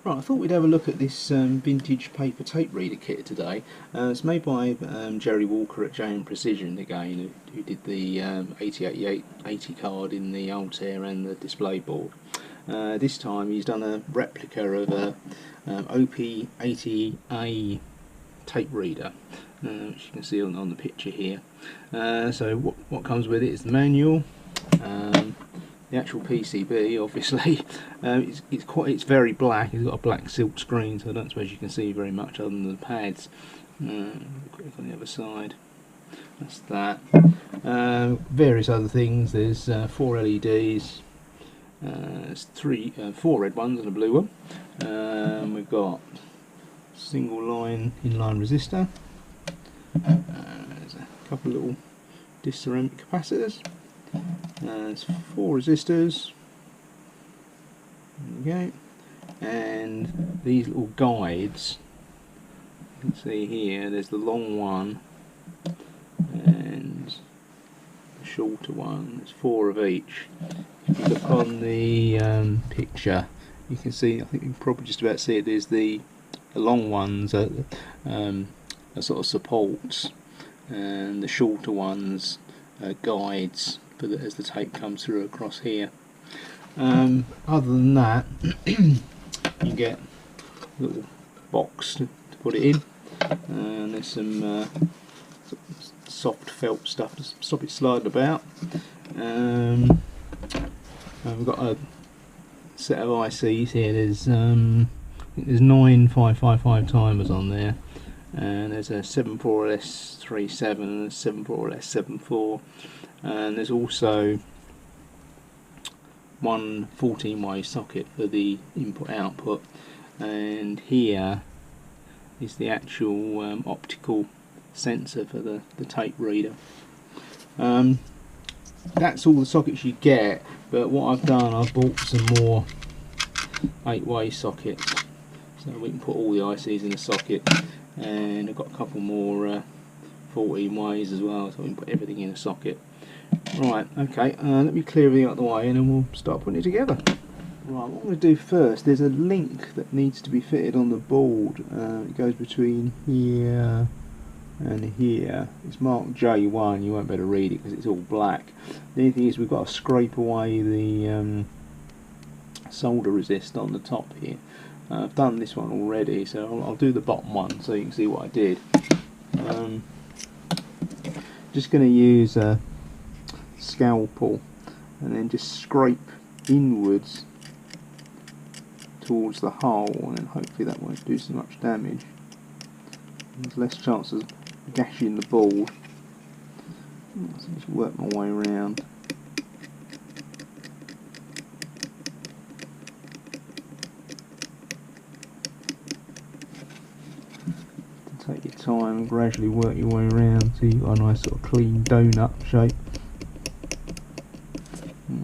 Right, I thought we'd have a look at this vintage paper tape reader kit today. It's made by Jerry Walker at J&M Precision again, who did the 80 card in the Altair and the display board. This time he's done a replica of a OP-80A tape reader, which you can see on the picture here. So what comes with it is the manual. The actual PCB, obviously, it's very black. It's got a black silk screen, so I don't suppose you can see very much other than the pads. Quick on the other side. That's that. Various other things. There's 4 LEDs. There's 4 red ones and a blue one. We've got single line inline resistor. There's a couple of little ceramic capacitors. There's 4 resistors. There we go. And these little guides, you can see here, there's the long one and the shorter one. There's 4 of each. If you look on the picture, you can see, I think you can probably just about see it, there's the long ones are sort of supports, and the shorter ones are guides as the tape comes through across here. Other than that, you get a little box to put it in, and there's some soft felt stuff to stop it sliding about. We've got a set of ICs here. There's I think there's 9 555 timers on there, and there's a 74LS37 and a 74LS74, and there's also one 14-way socket for the input output, and here is the actual optical sensor for the tape reader. That's all the sockets you get, but what I've done, I've bought some more 8-way sockets so we can put all the ICs in the socket, and I've got a couple more 14 ways as well, so we can put everything in a socket. Right, okay, let me clear everything out of the way and then we'll start putting it together. Right, what I'm going to do first, there's a link that needs to be fitted on the board. It goes between here and here. It's marked J1, you won't be able to read it because it's all black. The only thing is we've got to scrape away the solder resist on the top here. I've done this one already, so I'll do the bottom one so you can see what I did. Just going to use a scalpel and then just scrape inwards towards the hole, and then hopefully that won't do so much damage. There's less chance of gashing the board. So just work my way around. Take your time and gradually work your way around so you've got a nice sort of clean donut shape.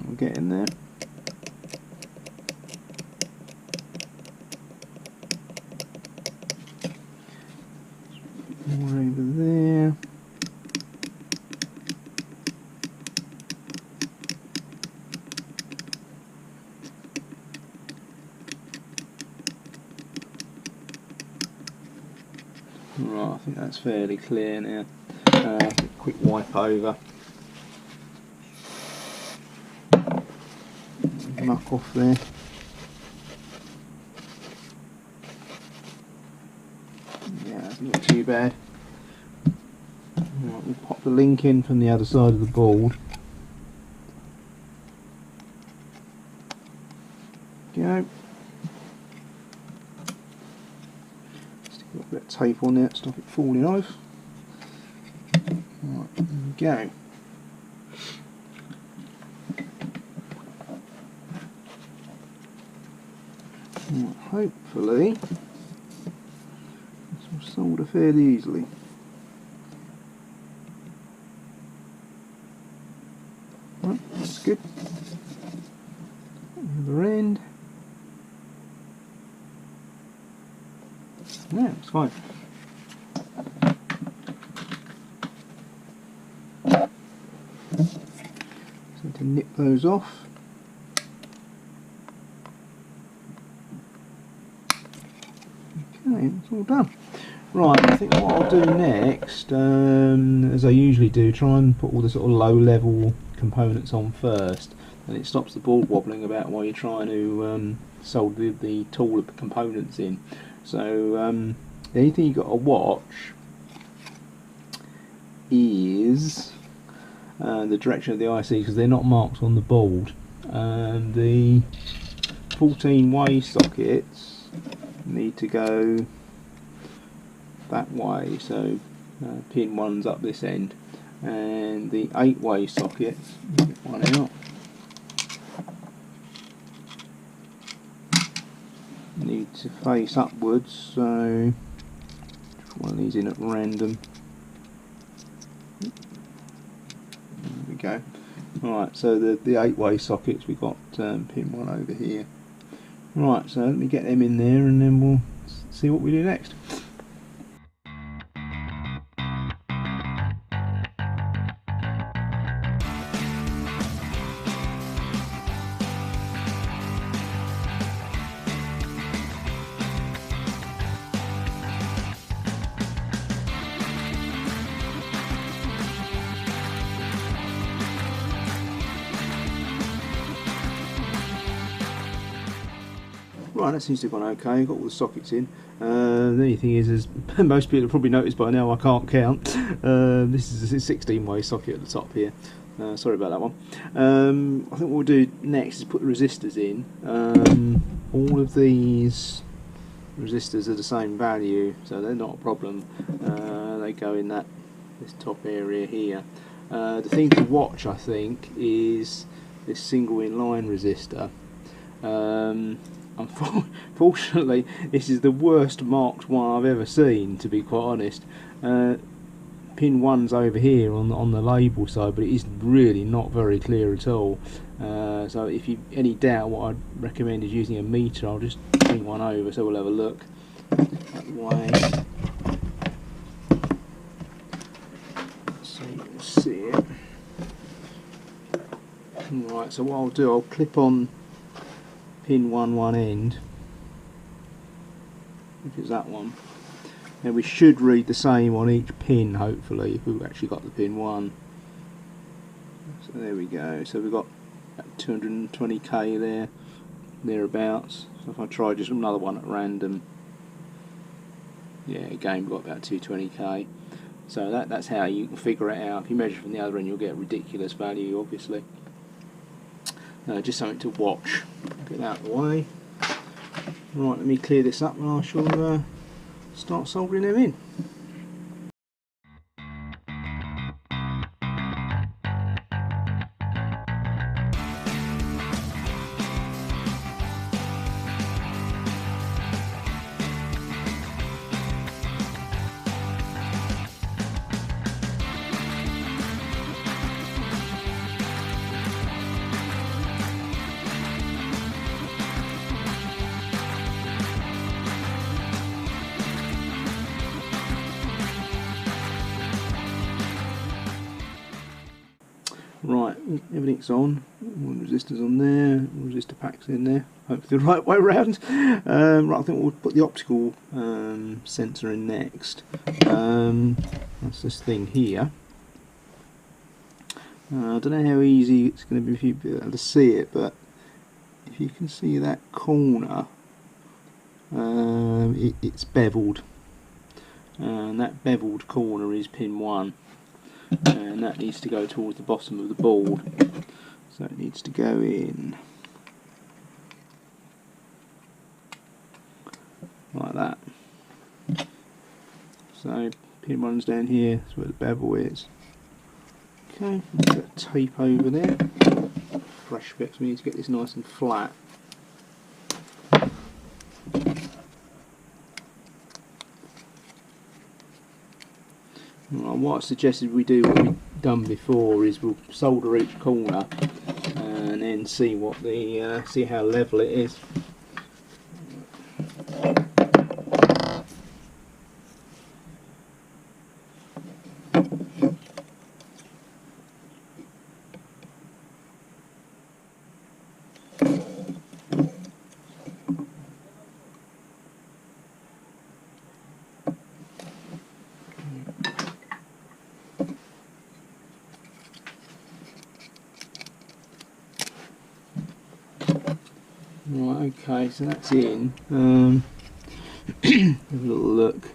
We're getting there. More over there. Right, I think that's fairly clear now. Quick wipe over. Muck off there. Yeah, that's not too bad. Right, we'll pop the link in from the other side of the board. Go. Stick a little bit of tape on there to stop it falling off. Right, there we go. Right, hopefully this will solder fairly easily. Right, that's good. The other end. Yeah, it's fine. So to nip those off. Okay, it's all done. Right, I think what I'll do next, as I usually do, try and put all the sort of low level components on first, and it stops the board wobbling about while you're trying to solder the taller components in. So the only thing you've got to watch is the direction of the IC, because they're not marked on the board, and the 14-way sockets need to go that way, so pin 1's up this end, and the 8-way sockets, get one out, need to face upwards, so just one of these in at random. There we go. Right, so the 8-way sockets, we've got pin 1 over here. Right, so let me get them in there and then we'll see what we do next. Right, that seems to have gone okay. Got all the sockets in. The only thing is, as most people have probably noticed by now, I can't count. This is a 16-way socket at the top here. Sorry about that one. I think what we'll do next is put the resistors in. All of these resistors are the same value, so they're not a problem. They go in this top area here. The thing to watch, I think, is this single inline resistor. Unfortunately, this is the worst marked one I've ever seen, to be quite honest. Pin 1's over here on the label side, but it is really not very clear at all. So if you've any doubt, what I'd recommend is using a meter. I'll just bring one over so we'll have a look that way, so you can see it. Right, so what I'll do, I'll clip on pin 1 one end, which is that one. Now we should read the same on each pin, hopefully, if we've actually got the pin 1. So there we go. So we've got 220k there, thereabouts. So if I try just another one at random, yeah, again we've got about 220k. So that's how you can figure it out. If you measure from the other end, you'll get a ridiculous value, obviously. Just something to watch. Get that out of the way. Right, let me clear this up and I shall start soldering them in. Right, everything's on. All the resistors on there, all the resistor packs in there. Hopefully the right way around. Right, I think we'll put the optical sensor in next. That's this thing here. I don't know how easy it's going to be for you to be able to see it, but if you can see that corner, it's beveled. And that beveled corner is pin 1. And that needs to go towards the bottom of the board, so it needs to go in like that. So pin 1's down here, that's where the bevel is. Okay, put tape over there, fresh bits. We need to get this nice and flat. Right, what I suggested we do, what we've done before, is we'll solder each corner and then see what the see how level it is. Right, okay, so that's in. Have a little look.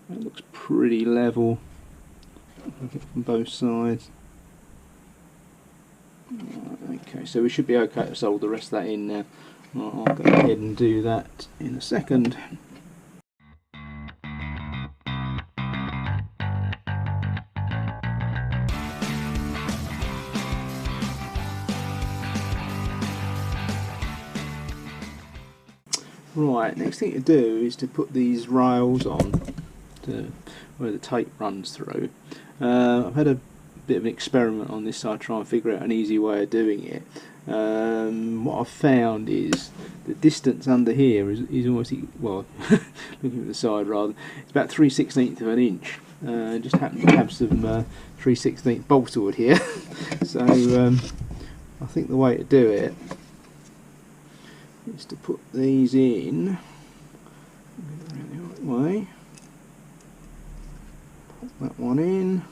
That looks pretty level. Look at it from both sides. Right, okay, so we should be okay to solder the rest of that in now. Right, I'll go ahead and do that in a second. Right, next thing to do is to put these rails on to where the tape runs through. I've had a bit of an experiment on this side, try and figure out an easy way of doing it. What I've found is the distance under here is almost, well, looking at the side rather, it's about 3/16 of an inch. Just happen to have some 3/16 boltwood here, so I think the way to do it is to put these in the right way. Pop that one in.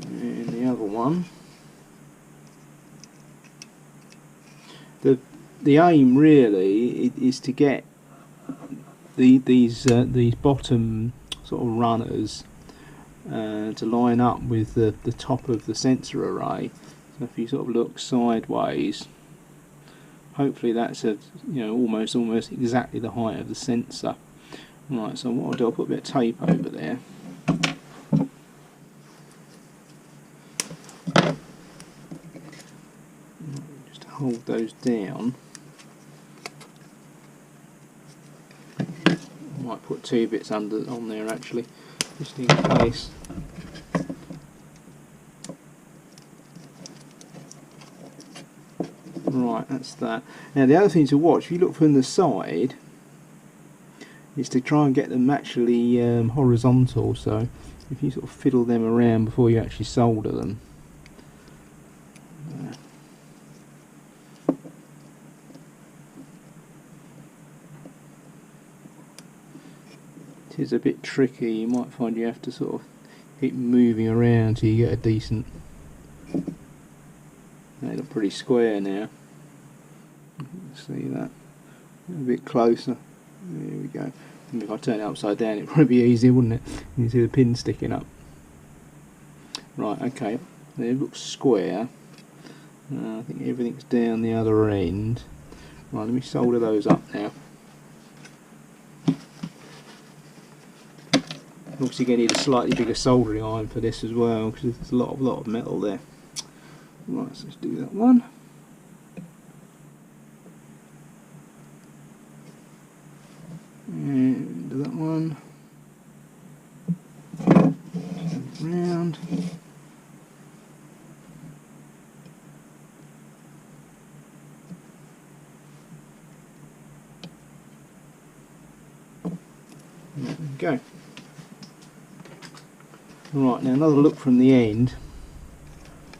And the other one. The aim really is to get these bottom sort of runners to line up with the top of the sensor array. So if you sort of look sideways, hopefully that's almost exactly the height of the sensor. Right, so what I'll do, I'll put a bit of tape over there. Just hold those down. I might put two bits on there actually, just in case. Right, that's that. Now the other thing to watch, if you look from the side, is to try and get them actually horizontal, so if you sort of fiddle them around before you actually solder them. It is a bit tricky, you might find you have to sort of keep moving around till you get a decent. They look pretty square now. See that? A bit closer. There we go. And if I turn it upside down, it'd probably be easier, wouldn't it? You can see the pin sticking up. Right, okay. It looks square. I think everything's down the other end. Right, let me solder those up now. Obviously, going to need a slightly bigger soldering iron for this as well, because there's a lot of metal there. Right, so let's do that one. And do that one. Round. There we go. Right, now another look from the end.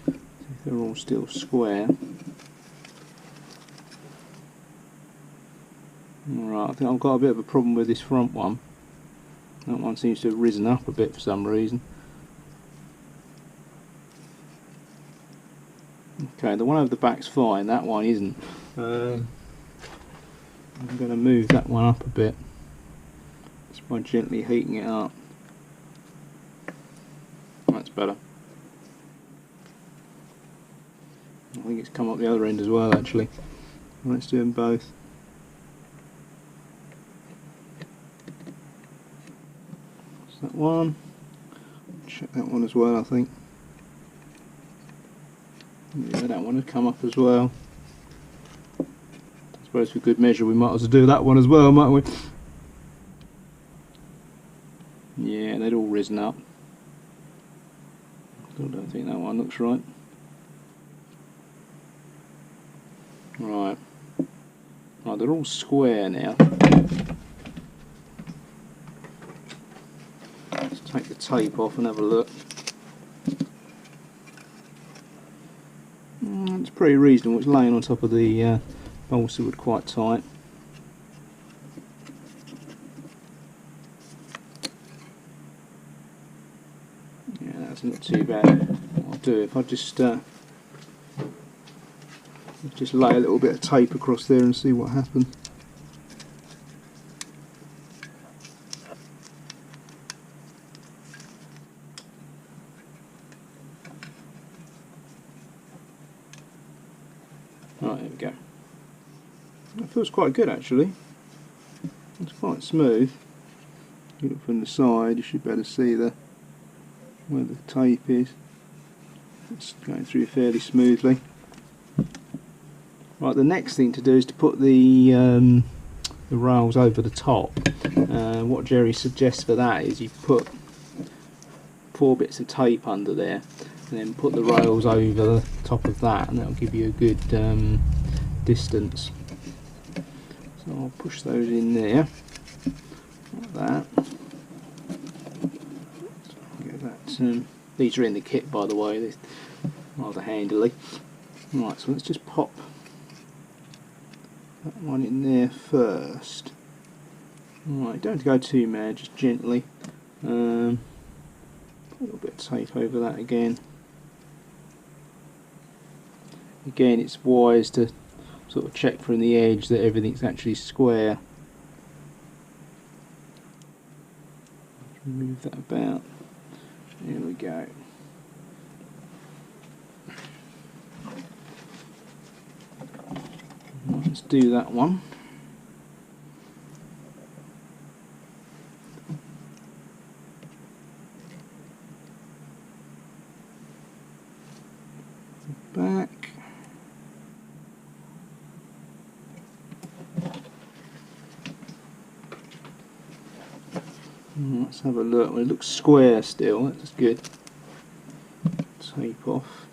See if they're all still square. Right, I think I've got a bit of a problem with this front one. That one seems to have risen up a bit for some reason. Okay, the one over the back's fine, that one isn't. I'm going to move that one up a bit just by gently heating it up. That's better. I think it's come up the other end as well actually. Let's do them both. That one, check that one as well I think. Yeah, that one would come up as well. I suppose for good measure we might as well do that one as well, mightn't we? Yeah, they'd all risen up. Still don't think that one looks right. Right. Right, they're all square now. Take the tape off and have a look. It's pretty reasonable. It's laying on top of the balsa wood quite tight. Yeah, that's not too bad. I'll do, if I just lay a little bit of tape across there and see what happens. Right, there we go. That feels quite good actually. It's quite smooth. You look from the side, you should be able to see where the tape is. It's going through fairly smoothly. Right, the next thing to do is to put the rails over the top. What Jerry suggests for that is you put 4 bits of tape under there and then put the rails over the top of that, and that'll give you a good distance. So I'll push those in there like that. Get that. These are in the kit, by the way. They're rather handily. Right, so let's just pop that one in there first. Right, don't have to go too mad, just gently. Put a little bit of tape over that again. Again, it's wise to sort of check from the edge that everything's actually square. Move that about. There we go. Let's do that one. Back. Let's have a look. Well, it looks square still, that's good. Tape off.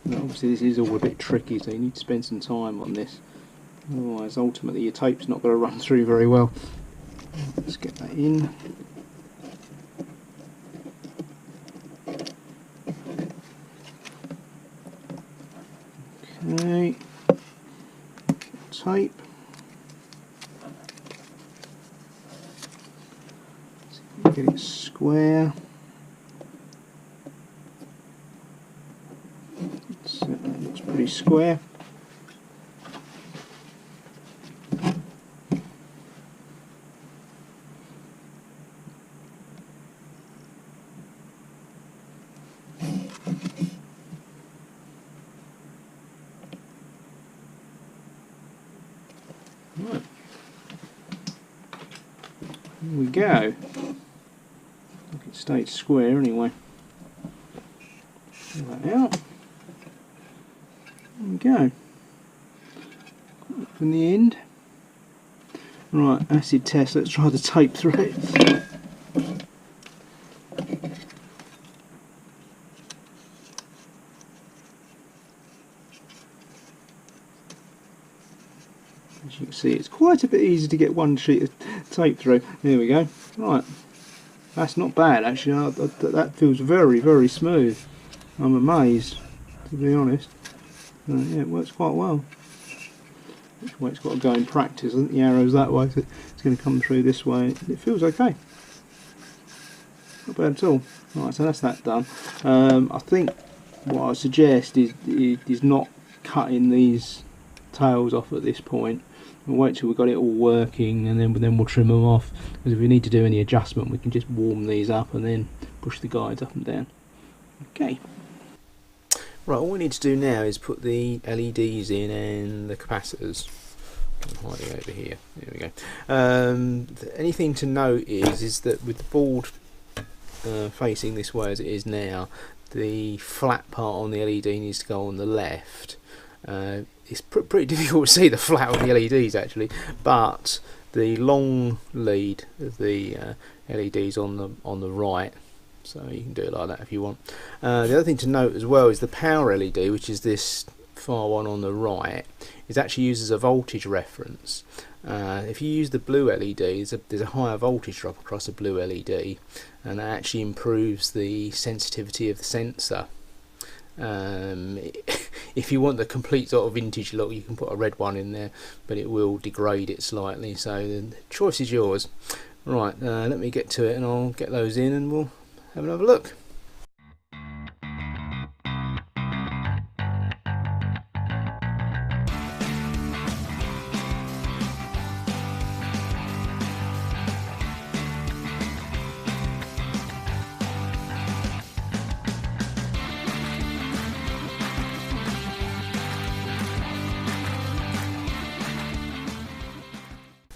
Now, obviously this is all a bit tricky, so you need to spend some time on this. Otherwise ultimately your tape's not going to run through very well. Let's get that in. Okay. Tape. Get it square. So that looks pretty square. Right. Here we go. It stayed square anyway. Pull that out. There we go. From the end. Right, acid test. Let's try the tape through it. As you can see, it's quite a bit easy to get one sheet of tape through. There we go. Right. That's not bad actually. That feels very, very smooth. I'm amazed, to be honest. Yeah, it works quite well. Which way it's got to go in practice. I think the arrow's that way, so it's going to come through this way. It feels okay. Not bad at all. Right, so that's that done. I think what I suggest is not cutting these tails off at this point. We'll wait till we've got it all working, and then we'll trim them off, because if we need to do any adjustment we can just warm these up and then push the guides up and down. Okay. Right, all we need to do now is put the LEDs in and the capacitors. I'm hiding over here. There we go. Anything to note is that with the board facing this way as it is now, the flat part on the LED needs to go on the left. It's pretty difficult to see the flat on the LEDs actually, but the long lead of the LEDs on the right, so you can do it like that if you want. The other thing to note as well is the power LED, which is this far one on the right, is actually used as a voltage reference. If you use the blue LED, there's a higher voltage drop across the blue LED, and that actually improves the sensitivity of the sensor. If you want the complete sort of vintage look, you can put a red one in there, but it will degrade it slightly, so the choice is yours. Right, let me get to it and I'll get those in and we'll have another look.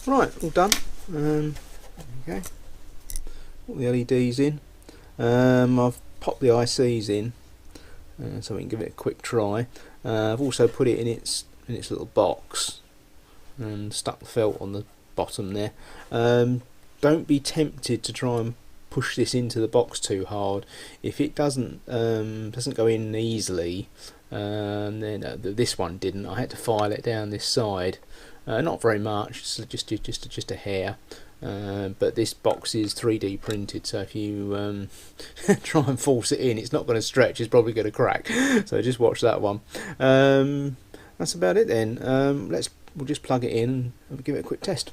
Right, all done. There we go. Put the LEDs in. I've popped the ICs in, so we can give it a quick try. I've also put it in its little box and stuck the felt on the bottom there. Don't be tempted to try and push this into the box too hard. If it doesn't go in easily, then this one didn't. I had to file it down this side. Not very much, just a hair. But this box is 3D printed, so if you try and force it in, it's not going to stretch. It's probably going to crack. So just watch that one. That's about it then. We'll just plug it in and give it a quick test.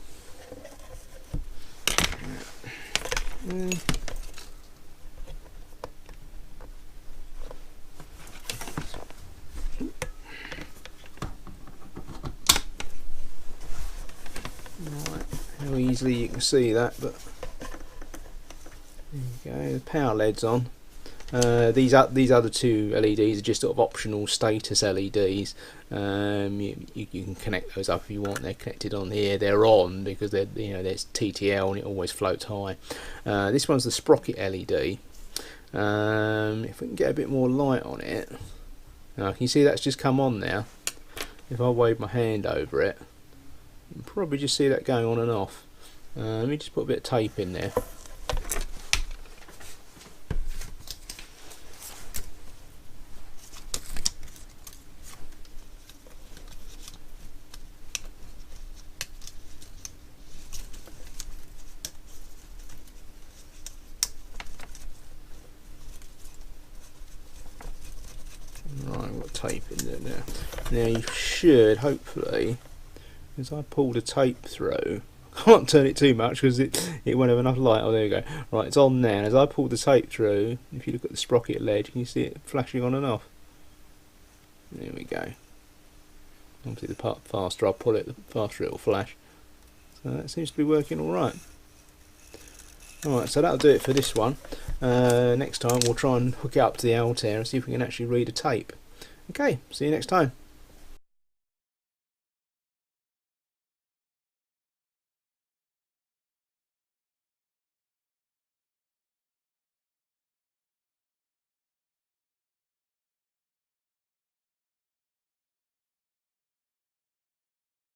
How easily you can see that, but there you go, the power LED's on. These other two LEDs are just sort of optional status LEDs. You can connect those up if you want. They're connected on here. They're on because there's TTL and it always floats high. This one's the sprocket LED. If we can get a bit more light on it, now can you see that's just come on now? If I wave my hand over it, you can probably just see that going on and off. Let me just put a bit of tape in there. Right, I've got tape in there now. Now you should, hopefully, as I pull the tape through, I can't turn it too much because it won't have enough light. Oh, there you go. Right, it's on now. As I pull the tape through, if you look at the sprocket LED, can you see it flashing on and off? There we go. Obviously, the faster I pull it, the faster it will flash. So that seems to be working all right. Alright, so that'll do it for this one. Next time we'll try and hook it up to the Altair and see if we can actually read a tape. Okay, see you next time.